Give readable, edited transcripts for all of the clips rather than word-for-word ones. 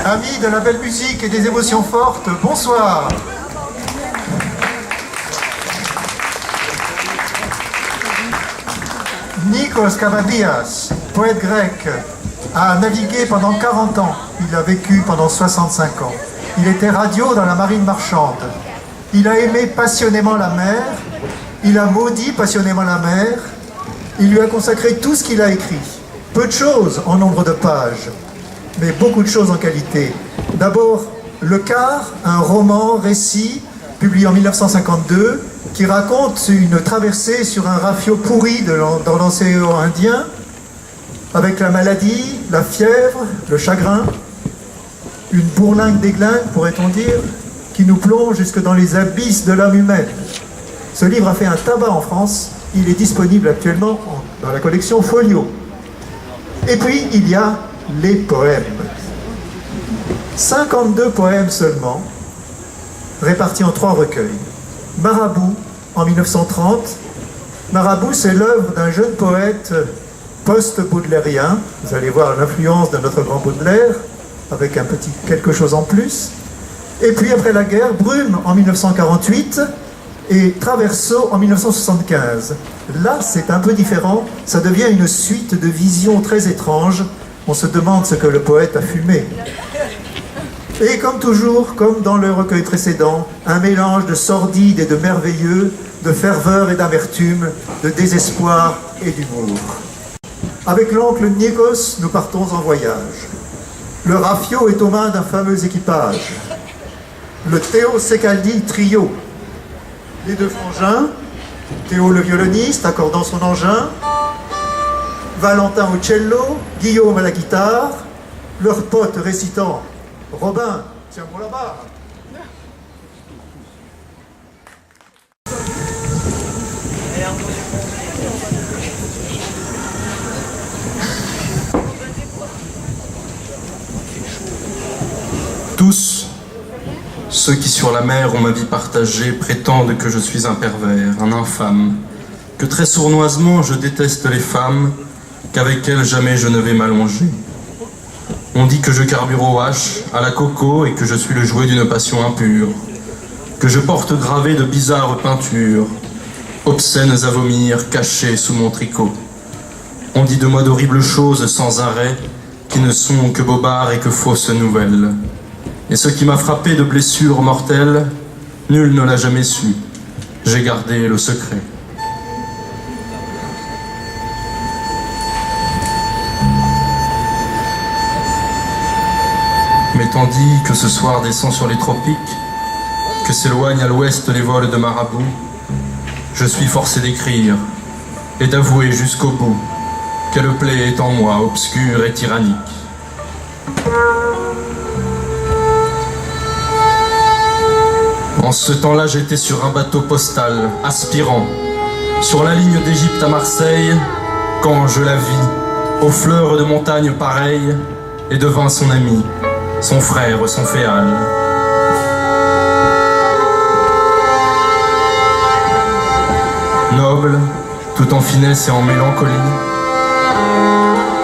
Amis de la belle musique et des émotions fortes, bonsoir. Nikos Kavadías, poète grec, a navigué pendant 40 ans. Il a vécu pendant 65 ans. Il était radio dans la marine marchande. Il a aimé passionnément la mer. Il a maudit passionnément la mer. Il lui a consacré tout ce qu'il a écrit. Peu de choses en nombre de pages, mais beaucoup de choses en qualité. D'abord, Le Quart, un roman, récit, publié en 1952, qui raconte une traversée sur un rafio pourri dans l'océan Indien, avec la maladie, la fièvre, le chagrin, une bourlingue déglingue, pourrait-on dire, qui nous plonge jusque dans les abysses de l'âme humaine. Ce livre a fait un tabac en France. Il est disponible actuellement dans la collection Folio. Et puis, il y a les poèmes. 52 poèmes seulement, répartis en 3 recueils. Marabout, en 1930. Marabout, c'est l'œuvre d'un jeune poète post-baudelairien. Vous allez voir l'influence de notre grand Baudelaire, avec un petit quelque chose en plus. Et puis, après la guerre, Brume, en 1948, et Traverso, en 1975. Là, c'est un peu différent. Ça devient une suite de visions très étranges. On se demande ce que le poète a fumé. Et comme toujours, comme dans le recueil précédent, un mélange de sordide et de merveilleux, de ferveur et d'amertume, de désespoir et d'humour. Avec l'oncle Nikos, nous partons en voyage. Le rafio est aux mains d'un fameux équipage. Le Théo Secaldi Trio. Les 2 frangins, Théo le violoniste accordant son engin, Valentin au cello, Guillaume à la guitare, leur pote récitant « Robin, tiens-moi là-bas ». Tous ceux qui sur la mer ont ma vie partagée prétendent que je suis un pervers, un infâme, que très sournoisement je déteste les femmes, qu'avec elles jamais je ne vais m'allonger. On dit que je carbure au hache, à la coco, et que je suis le jouet d'une passion impure, que je porte gravé de bizarres peintures, obscènes à vomir, cachées sous mon tricot. On dit de moi d'horribles choses sans arrêt, qui ne sont que bobards et que fausses nouvelles. Et ce qui m'a frappé de blessures mortelles, nul ne l'a jamais su. J'ai gardé le secret. Mais tandis que ce soir descend sur les tropiques, que s'éloignent à l'ouest les vols de Marabout, je suis forcé d'écrire et d'avouer jusqu'au bout quelle plaie est en moi, obscure et tyrannique. En ce temps-là, j'étais sur un bateau postal, aspirant, sur la ligne d'Égypte à Marseille, quand je la vis, aux fleurs de montagne pareilles, et devint son ami, son frère, son féal. Noble, tout en finesse et en mélancolie,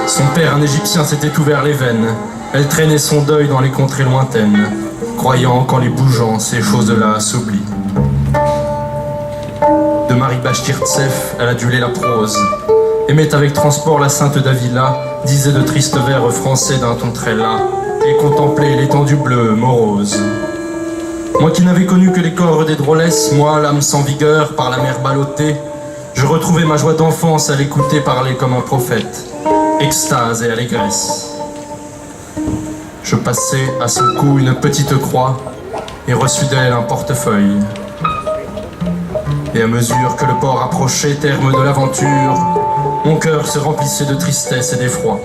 son père, un Égyptien, s'était ouvert les veines. Elle traînait son deuil dans les contrées lointaines, croyant qu'en les bougeant, ces choses-là s'oublient. De Marie Bashkirtsev, elle adulait la prose, aimait avec transport la sainte Davila, disait de tristes vers français d'un ton très las, et contemplait l'étendue bleue, morose. Moi qui n'avais connu que les corps des drôlesses, moi, l'âme sans vigueur, par la mer ballottée, je retrouvais ma joie d'enfance à l'écouter parler comme un prophète, extase et allégresse. Je passai à son cou une petite croix et reçus d'elle un portefeuille. Et à mesure que le port approchait, terme de l'aventure, mon cœur se remplissait de tristesse et d'effroi.